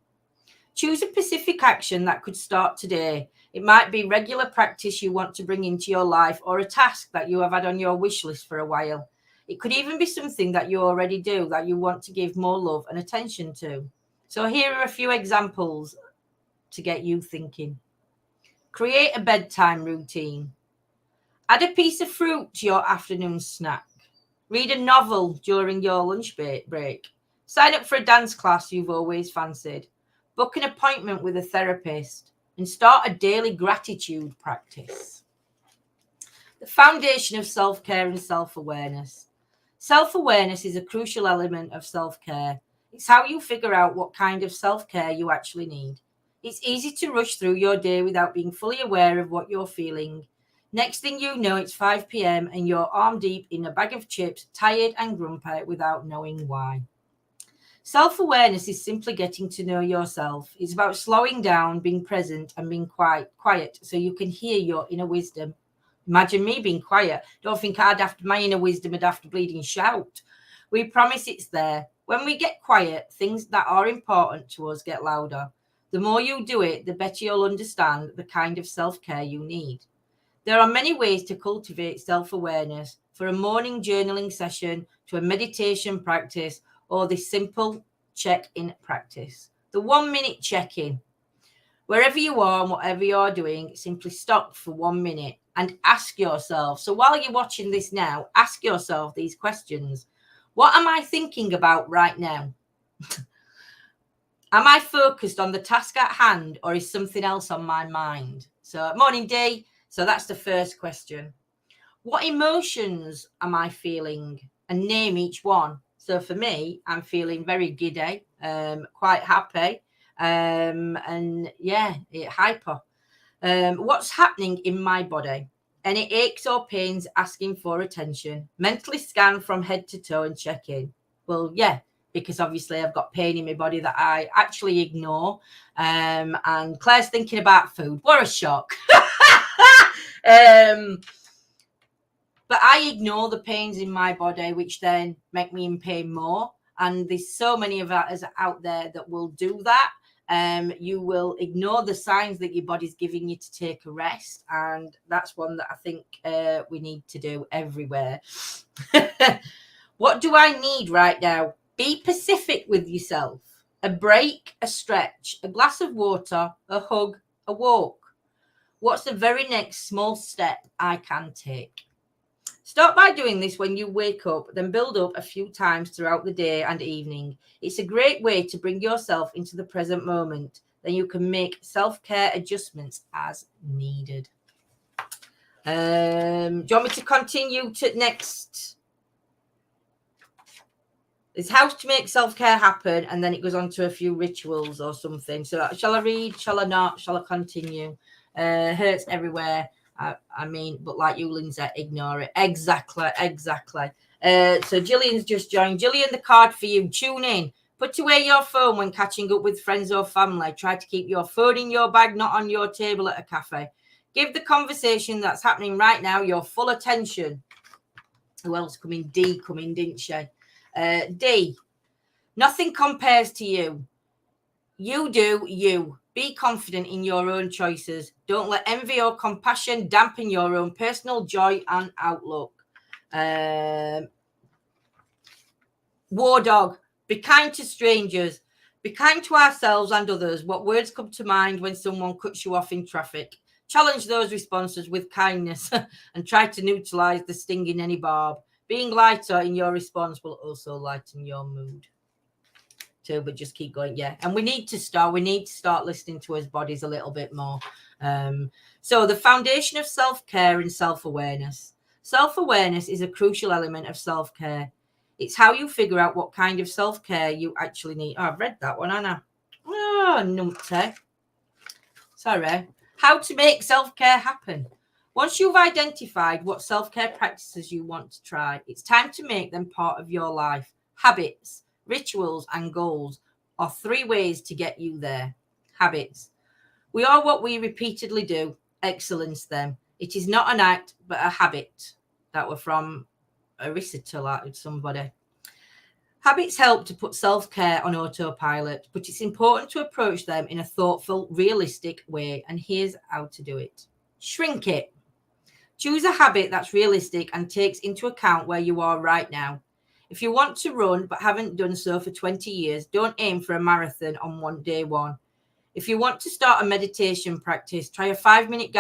Choose a specific action that could start today. It might be regular practice you want to bring into your life or a task that you have had on your wish list for a while. It could even be something that you already do that you want to give more love and attention to. So here are a few examples to get you thinking. Create a bedtime routine. Add a piece of fruit to your afternoon snack. Read a novel during your lunch break. Sign up for a dance class you've always fancied. Book an appointment with a therapist. And start a daily gratitude practice. The foundation of self-care and self-awareness. Self-awareness is a crucial element of self-care. It's how you figure out what kind of self-care you actually need. It's easy to rush through your day without being fully aware of what you're feeling. Next thing you know, it's 5 p.m. and you're arm deep in a bag of chips, tired and grumpy without knowing why. Self-awareness is simply getting to know yourself. It's about slowing down, being present, and being quiet so you can hear your inner wisdom. Imagine me being quiet. Don't think my inner wisdom would have to bleeding shout. We promise it's there. When we get quiet, things that are important to us get louder. The more you do it, the better you'll understand the kind of self-care you need. There are many ways to cultivate self-awareness, from a morning journaling session to a meditation practice or this simple check-in practice. The 1 minute check-in. Wherever you are and whatever you're doing, simply stop for 1 minute and ask yourself. So while you're watching this now, ask yourself these questions. What am I thinking about right now? Am I focused on the task at hand, or is something else on my mind? So, morning, Dee. So that's the first question. What emotions am I feeling? And name each one. So for me, I'm feeling very giddy, quite happy, and yeah, hyper. What's happening in my body? Any aches or pains asking for attention? Mentally scan from head to toe and check in. Well, yeah, because obviously I've got pain in my body that I actually ignore. And Claire's thinking about food. What a shock. But I ignore the pains in my body, which then make me in pain more. And there's so many of us out there that will do that. You will ignore the signs that your body's giving you to take a rest. And that's one that I think we need to do everywhere. What do I need right now? Be specific with yourself. A break, a stretch, a glass of water, a hug, a walk. What's the very next small step I can take? Start by doing this when you wake up, then build up a few times throughout the day and evening. It's a great way to bring yourself into the present moment. Then you can make self-care adjustments as needed. Do you want me to continue to next? It's how to make self-care happen, and then it goes on to a few rituals or something. So shall I read? Shall I not? Shall I continue? Hurts everywhere. I mean, but like you, Lindsay, ignore it. Exactly. So Gillian's just joined. Gillian, the card for you. Tune in. Put away your phone when catching up with friends or family. Try to keep your phone in your bag, not on your table at a cafe. Give the conversation that's happening right now your full attention. Who else coming? D coming, didn't she? D. Nothing compares to you. You do you. Be confident in your own choices. Don't let envy or compassion dampen your own personal joy and outlook. War Dog. Be kind to strangers. Be kind to ourselves and others. What words come to mind when someone cuts you off in traffic? Challenge those responses with kindness and try to neutralize the sting in any barb. Being lighter in your response will also lighten your mood too, but just keep going. Yeah. And we need to start listening to his bodies a little bit more. So the foundation of self-care and self-awareness. Self-awareness is a crucial element of self-care. It's how you figure out what kind of self-care you actually need. Oh, I've read that one, Anna. Oh, numpty. Sorry. How to make self-care happen. Once you've identified what self-care practices you want to try, it's time to make them part of your life. Habits, rituals, and goals are 3 ways to get you there. Habits. We are what we repeatedly do. Excellence them. It is not an act, but a habit. That were from a recital out with somebody. Habits help to put self-care on autopilot, but it's important to approach them in a thoughtful, realistic way. And here's how to do it. Shrink it. Choose a habit that's realistic and takes into account where you are right now. If you want to run but haven't done so for 20 years, don't aim for a marathon on day one. If you want to start a meditation practice, try a 5-minute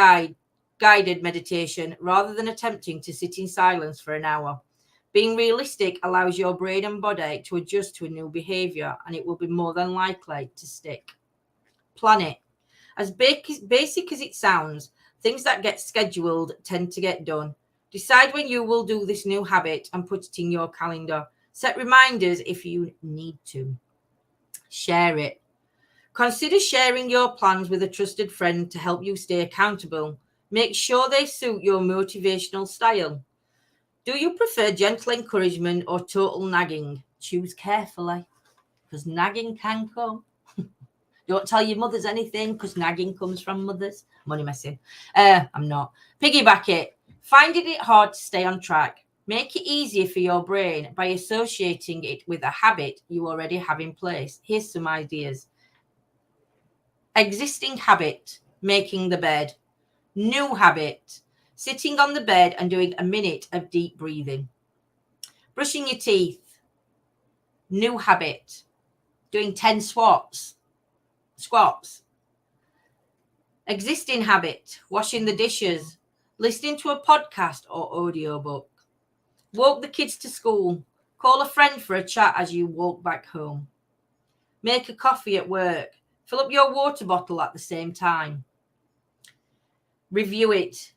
guided meditation rather than attempting to sit in silence for an hour. Being realistic allows your brain and body to adjust to a new behavior, and it will be more than likely to stick. Plan it. As basic as it sounds, things that get scheduled tend to get done. Decide when you will do this new habit and put it in your calendar. Set reminders if you need to. Share it. Consider sharing your plans with a trusted friend to help you stay accountable. Make sure they suit your motivational style. Do you prefer gentle encouragement or total nagging? Choose carefully, because nagging can come. Don't tell your mothers anything, because nagging comes from mothers. I'm only messing. I'm not. Piggyback it. Finding it hard to stay on track. Make it easier for your brain by associating it with a habit you already have in place. Here's some ideas. Existing habit, making the bed. New habit, sitting on the bed and doing a minute of deep breathing. Brushing your teeth. New habit, doing 10 squats. Existing habit, washing the dishes, listening to a podcast or audiobook. Walk the kids to school. Call a friend for a chat as you walk back home. Make a coffee at work. Fill up your water bottle at the same time. Review it.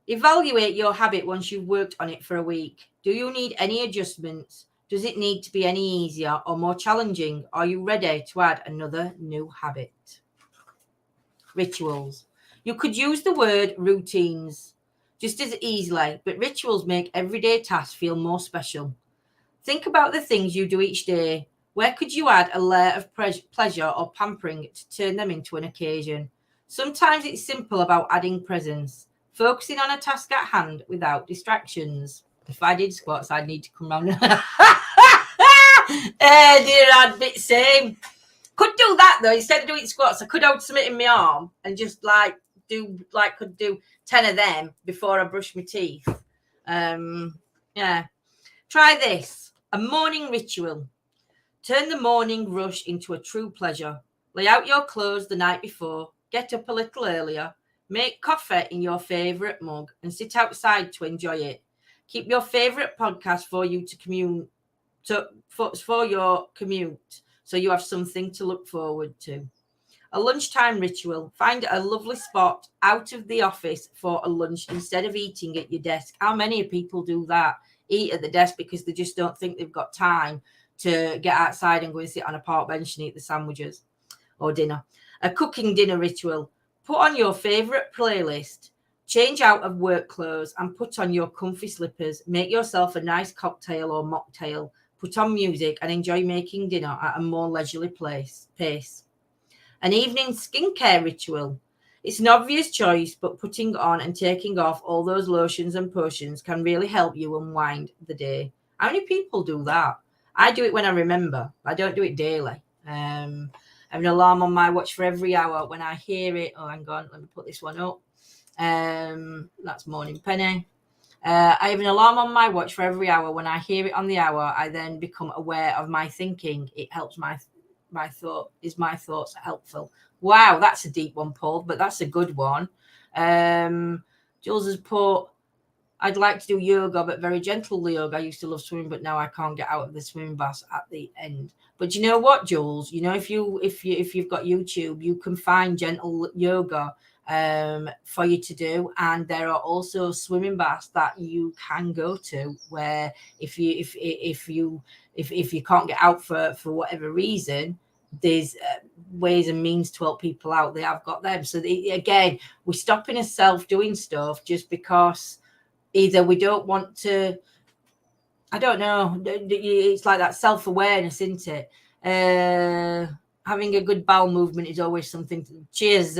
Evaluate your habit once you've worked on it for a week. Do you need any adjustments? Does it need to be any easier or more challenging? Are you ready to add another new habit? Rituals. You could use the word routines just as easily, but rituals make everyday tasks feel more special. Think about the things you do each day. Where could you add a layer of pleasure or pampering to turn them into an occasion? Sometimes it's simple about adding presence, focusing on a task at hand without distractions. If I did squats, I'd need to come round. Dear, I'd be same. Could do that though. Instead of doing squats, I could hold something in my arm and just could do 10 of them before I brush my teeth. Yeah. Try this. A morning ritual. Turn the morning rush into a true pleasure. Lay out your clothes the night before. Get up a little earlier. Make coffee in your favourite mug and sit outside to enjoy it. Keep your favourite podcast for you to commute for your commute, so you have something to look forward to. A lunchtime ritual. Find a lovely spot out of the office for a lunch instead of eating at your desk. How many people do that? Eat at the desk because they just don't think they've got time to get outside and go and sit on a park bench and eat the sandwiches or dinner. A cooking dinner ritual. Put on your favourite playlist, change out of work clothes and put on your comfy slippers. Make yourself a nice cocktail or mocktail. Put on music and enjoy making dinner at a more leisurely pace. An evening skincare ritual. It's an obvious choice, but putting on and taking off all those lotions and potions can really help you unwind the day. How many people do that? I do it when I remember. I don't do it daily. I have an alarm on my watch for every hour. When I hear it, oh, hang on, let me put this one up. That's Morning Penny. I have an alarm on my watch for every hour. When I hear it on the hour, I then become aware of my thinking. It helps my thought. Is my thoughts helpful? Wow, that's a deep one, Paul, but that's a good one. Jules has put, I'd like to do yoga, but very gentle yoga. I used to love swimming, but now I can't get out of the swimming bath at the end. But you know what, Jules? You know, if you've got YouTube, you can find gentle yoga for you to do, and there are also swimming baths that you can go to where if you can't get out for whatever reason, there's ways and means to help people out. They have got them. So again, we're stopping ourselves doing stuff just because either we don't want to, I don't know, it's like that self-awareness, isn't it? Having a good bowel movement is always something cheers.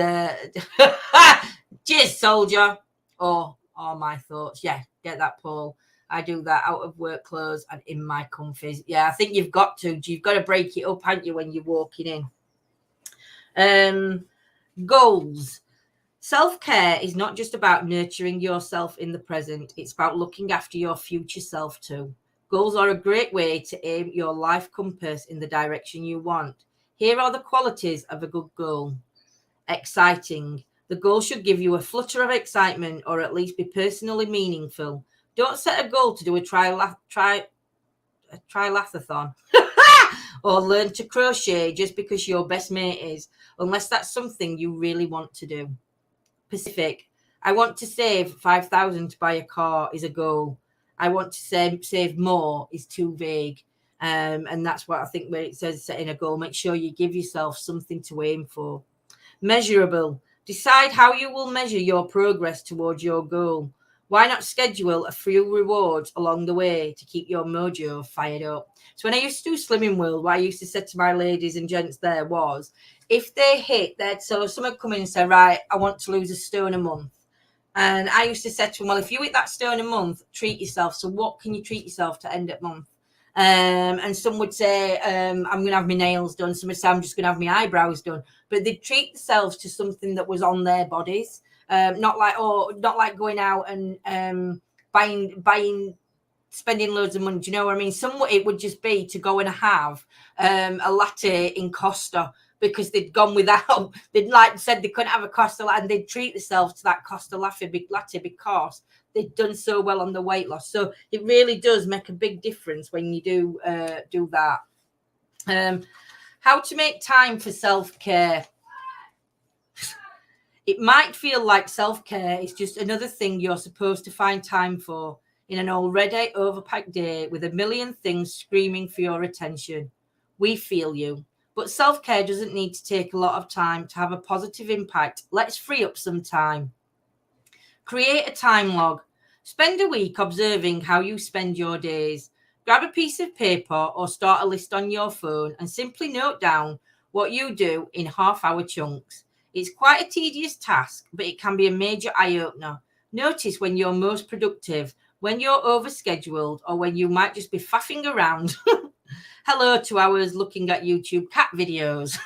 Cheers, soldier. Oh, my thoughts. Yeah, get that, Paul. I do that out of work clothes and in my comfies. Yeah, I think you've got to break it up, haven't you, when you're walking in. Goals. Self-care is not just about nurturing yourself in the present. It's about looking after your future self too. Goals are a great way to aim your life compass in the direction you want. Here are the qualities of a good goal. Exciting. The goal should give you a flutter of excitement or at least be personally meaningful. Don't set a goal to do a triathlon or learn to crochet just because your best mate is, unless that's something you really want to do. Specific. I want to save 5,000 to buy a car is a goal. I want to save more is too vague. And that's what I think where it says setting a goal. Make sure you give yourself something to aim for. Measurable. Decide how you will measure your progress towards your goal. Why not schedule a few rewards along the way to keep your mojo fired up? So when I used to do Slimming World, what I used to say to my ladies and gents there was, if they hit that, so someone come in and say, right, I want to lose a stone a month. And I used to say to them, well, if you hit that stone a month, treat yourself. So what can you treat yourself to end at month? And some would say, I'm going to have my nails done. Some would say, I'm just going to have my eyebrows done. But they'd treat themselves to something that was on their bodies. Not like going out and spending loads of money. Do you know what I mean? It would just be to go and have a latte in Costa because they'd gone without. They'd said they couldn't have a Costa latte, and they'd treat themselves to that Costa latte because they'd done so well on the weight loss. So it really does make a big difference when you do that. How to make time for self-care. It might feel like self-care is just another thing you're supposed to find time for in an already overpacked day with a million things screaming for your attention. We feel you. But self-care doesn't need to take a lot of time to have a positive impact. Let's free up some time. Create a time log. Spend a week observing how you spend your days. Grab a piece of paper or start a list on your phone and simply note down what you do in half-hour chunks. It's quite a tedious task, but it can be a major eye-opener. Notice when you're most productive, when you're overscheduled, or when you might just be faffing around. Hello, 2 hours looking at YouTube cat videos.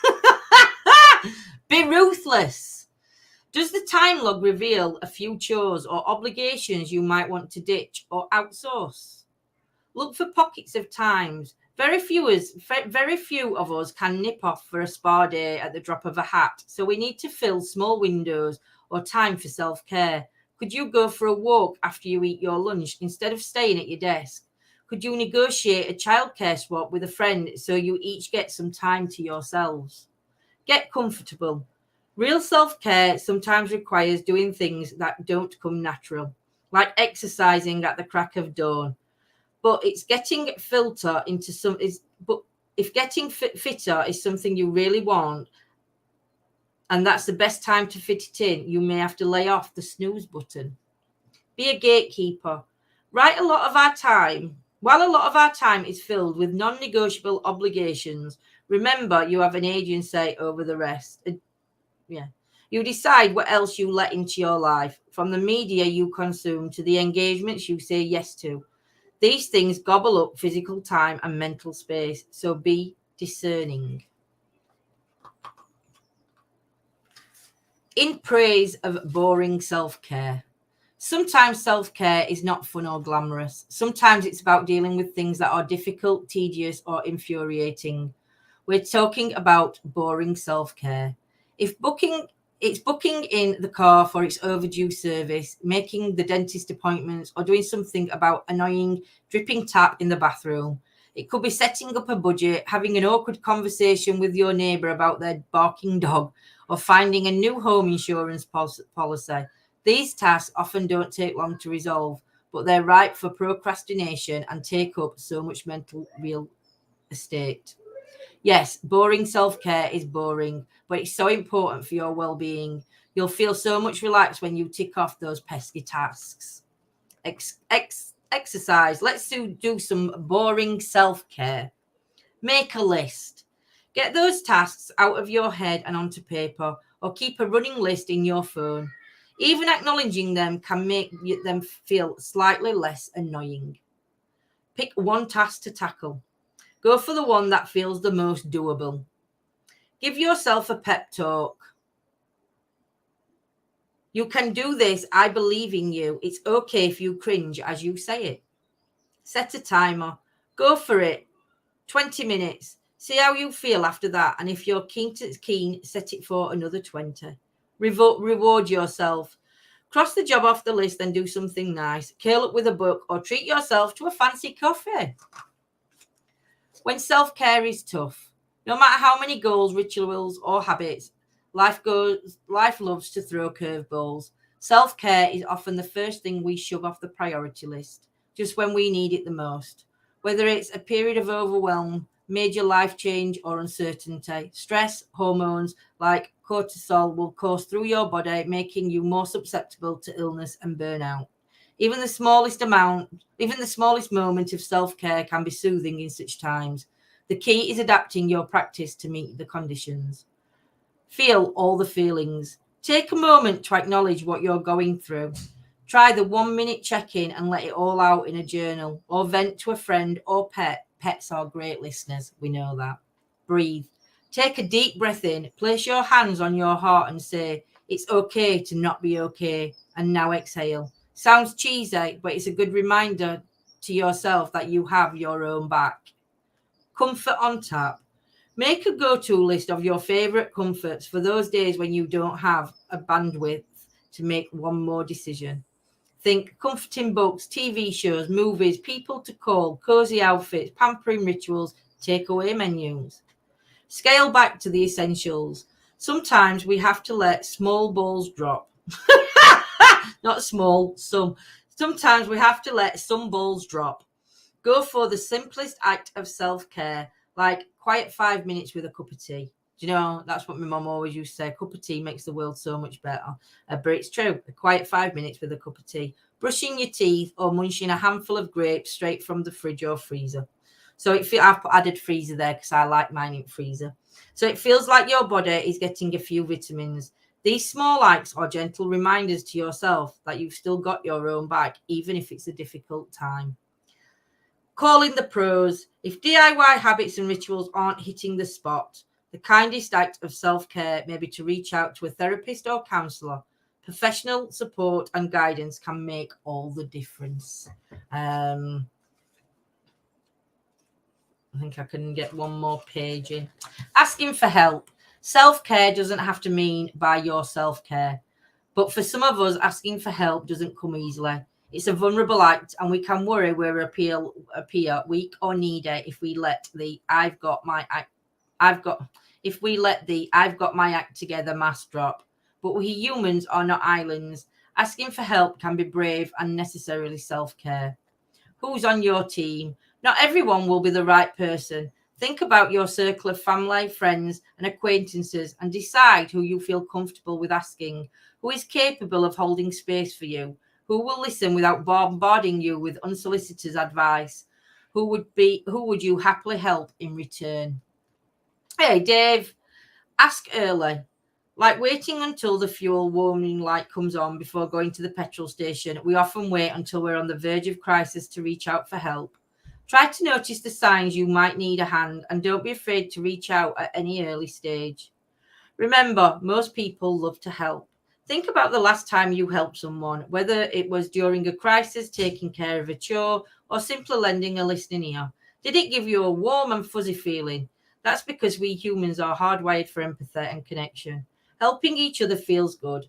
Be ruthless. Does the time log reveal a few chores or obligations you might want to ditch or outsource? Look for pockets of times. Very few of us can nip off for a spa day at the drop of a hat, so we need to fill small windows or time for self-care. Could you go for a walk after you eat your lunch instead of staying at your desk? Could you negotiate a childcare swap with a friend so you each get some time to yourselves? Get comfortable. Real self-care sometimes requires doing things that don't come natural, like exercising at the crack of dawn. But it's getting fitter into some is. But if getting fitter is something you really want, and that's the best time to fit it in, you may have to lay off the snooze button. Be a gatekeeper. While a lot of our time is filled with non-negotiable obligations, remember you have an agency over the rest. You decide what else you let into your life, from the media you consume to the engagements you say yes to. These things gobble up physical time and mental space, so be discerning. In praise of boring self-care. Sometimes self-care is not fun or glamorous. Sometimes it's about dealing with things that are difficult, tedious, or infuriating. We're talking about boring self-care. It's booking in the car for its overdue service, making the dentist appointments, or doing something about annoying dripping tap in the bathroom. It could be setting up a budget, having an awkward conversation with your neighbour about their barking dog, or finding a new home insurance policy. These tasks often don't take long to resolve, but they're ripe for procrastination and take up so much mental real estate. Yes, boring self-care is boring, but it's so important for your well-being. You'll feel so much relaxed when you tick off those pesky tasks. Exercise. Let's do some boring self-care. Make a list. Get those tasks out of your head and onto paper, or keep a running list in your phone. Even acknowledging them can make them feel slightly less annoying. Pick one task to tackle. Go for the one that feels the most doable. Give yourself a pep talk. You can do this. I believe in you. It's okay if you cringe as you say it. Set a timer. Go for it. 20 minutes. See how you feel after that. And if you're keen, set it for another 20. Reward yourself. Cross the job off the list and do something nice. Curl up with a book or treat yourself to a fancy coffee. When self-care is tough, no matter how many goals, rituals, or habits, life loves to throw curveballs. Self-care is often the first thing we shove off the priority list, just when we need it the most. Whether it's a period of overwhelm, major life change, or uncertainty, stress hormones like cortisol will course through your body, making you more susceptible to illness and burnout. Even the smallest moment of self-care can be soothing in such times. The key is adapting your practice to meet the conditions. Feel all the feelings. Take a moment to acknowledge what you're going through. Try the 1 minute check-in and let it all out in a journal, or vent to a friend or pet. Pets are great listeners. We know that. Breathe. Take a deep breath in. Place your hands on your heart and say, it's okay to not be okay. And now exhale. Sounds cheesy, but it's a good reminder to yourself that you have your own back. Comfort on tap. Make a go-to list of your favorite comforts for those days when you don't have a bandwidth to make one more decision. Think comforting books, TV shows, movies, people to call, cozy outfits, pampering rituals, takeaway menus. Scale back to the essentials. Sometimes we have to let small balls drop. Not small, some. Sometimes we have to let some balls drop. Go for the simplest act of self-care, like quiet 5 minutes with a cup of tea. Do you know, that's what my mum always used to say. A cup of tea makes the world so much better. But it's true. A quiet 5 minutes with a cup of tea. Brushing your teeth or munching a handful of grapes straight from the fridge or freezer. So I've added freezer there because I like mine in freezer. So it feels like your body is getting a few vitamins. These small acts are gentle reminders to yourself that you've still got your own back, even if it's a difficult time. Call in the pros. If DIY habits and rituals aren't hitting the spot, the kindest act of self-care may be to reach out to a therapist or counsellor. Professional support and guidance can make all the difference. I think I can get one more page in. Asking for help. Self-care doesn't have to mean by your self-care. But for some of us, asking for help doesn't come easily. It's a vulnerable act, and we can worry we'll appear weak or needy if we let the I've got my act together mask drop. But we humans are not islands. Asking for help can be brave and necessarily self-care. Who's on your team? Not everyone will be the right person. Think about your circle of family, friends, and acquaintances and decide who you feel comfortable with asking, who is capable of holding space for you, who will listen without bombarding you with unsolicited advice, who would you happily help in return. Hey, Dave, ask early. Like waiting until the fuel warning light comes on before going to the petrol station, we often wait until we're on the verge of crisis to reach out for help. Try to notice the signs you might need a hand and don't be afraid to reach out at any early stage. Remember, most people love to help. Think about the last time you helped someone, whether it was during a crisis, taking care of a chore, or simply lending a listening ear. Did it give you a warm and fuzzy feeling? That's because we humans are hardwired for empathy and connection. Helping each other feels good.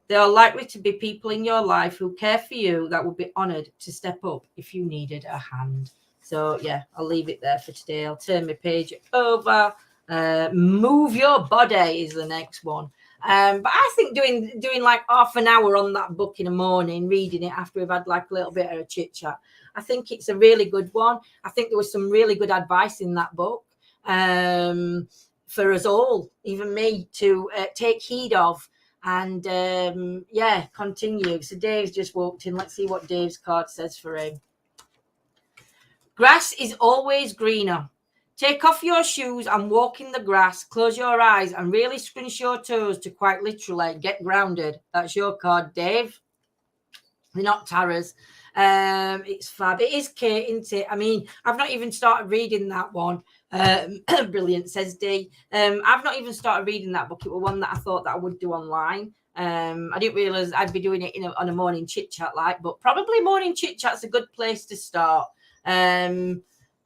There are likely to be people in your life who care for you that would be honoured to step up if you needed a hand. So, yeah, I'll leave it there for today. I'll turn my page over. Move Your Body is the next one. But I think doing like half an hour on that book in the morning, reading it after we've had like a little bit of a chit chat, I think it's a really good one. I think there was some really good advice in that book for us all, even me, to take heed of and continue. So Dave's just walked in. Let's see what Dave's card says for him. Grass is always greener. Take off your shoes and walk in the grass. Close your eyes and really scrunch your toes to quite literally get grounded. That's your card, Dave. They're not Tara's. It's fab. It is Kate, isn't it? I mean, I've not even started reading that one. Brilliant, says Dee. I've not even started reading that book. It was one that I thought that I would do online. I didn't realise I'd be doing it on a morning chit chat, but probably morning chit chat's a good place to start.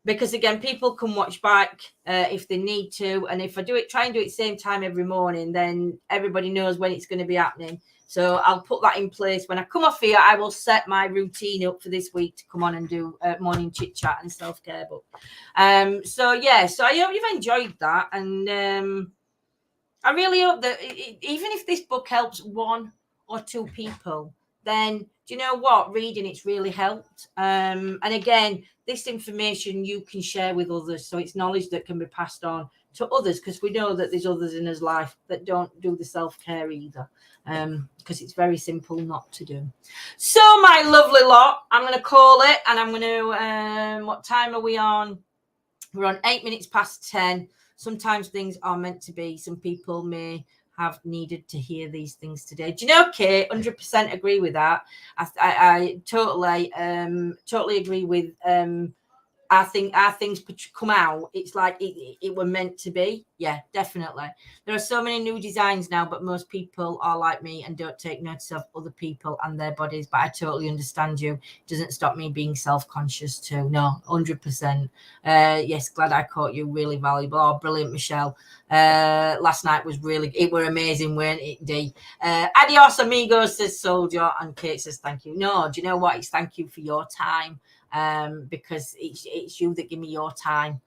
Because again, people can watch back if they need to, and if I try and do it same time every morning, then everybody knows when it's going to be happening. So I'll put that in place. When I come off here, I will set my routine up for this week to come on and do morning chit chat and self-care book. So I hope you've enjoyed that, and I really hope that even if this book helps one or two people, then do you know what? Reading, it's really helped. And again, this information you can share with others. So it's knowledge that can be passed on to others, because we know that there's others in his life that don't do the self-care either, because it's very simple not to do. So my lovely lot, I'm going to call it, and I'm going to, what time are we on? We're on 8 minutes past 10. Sometimes things are meant to be. Some people may have needed to hear these things today. Do you know, Kate? 100% agree with that. I totally agree with. I think our things come out. It's like it were meant to be. Yeah, definitely. There are so many new designs now, but most people are like me and don't take notice of other people and their bodies. But I totally understand you. It doesn't stop me being self-conscious too. No, 100%. Yes, glad I caught you. Really valuable. Oh, brilliant, Michelle. Last night was really, it were amazing, weren't it, Dee? Adios, amigos, says Soldier. And Kate says thank you. No, do you know what? It's thank you for your time. Because it's you that give me your time.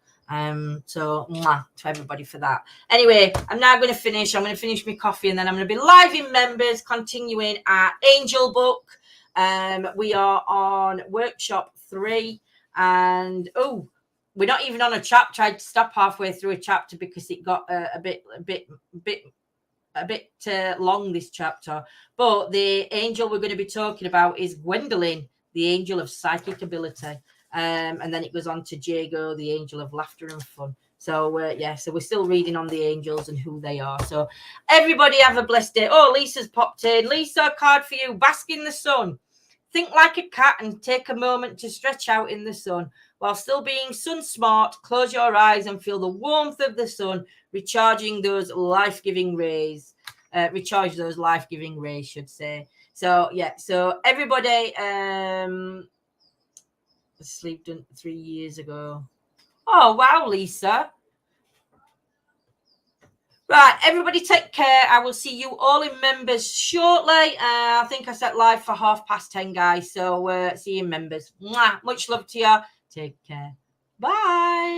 So mwah, to everybody for that. Anyway, I'm now going to finish. I'm going to finish my coffee, and then I'm going to be live in members, continuing our Angel book. We are on workshop 3, and we're not even on a chapter. I tried to stop halfway through a chapter because it got a bit long, this chapter. But the angel we're going to be talking about is Gwendolyn, the angel of psychic ability. And then it goes on to Jago, the angel of laughter and fun. So so we're still reading on the angels and who they are. So everybody have a blessed day. Oh, Lisa's popped in. Lisa, a card for you. Bask in the sun. Think like a cat and take a moment to stretch out in the sun. While still being sun smart, close your eyes and feel the warmth of the sun recharging those life-giving rays. Recharge those life-giving rays, should say. So so everybody, sleep done 3 years ago. Oh wow, Lisa. Right, everybody take care. I will see you all in members shortly. I think I set live for 10:30, guys. So see you in members. Mwah. Much love to you. Take care. Bye.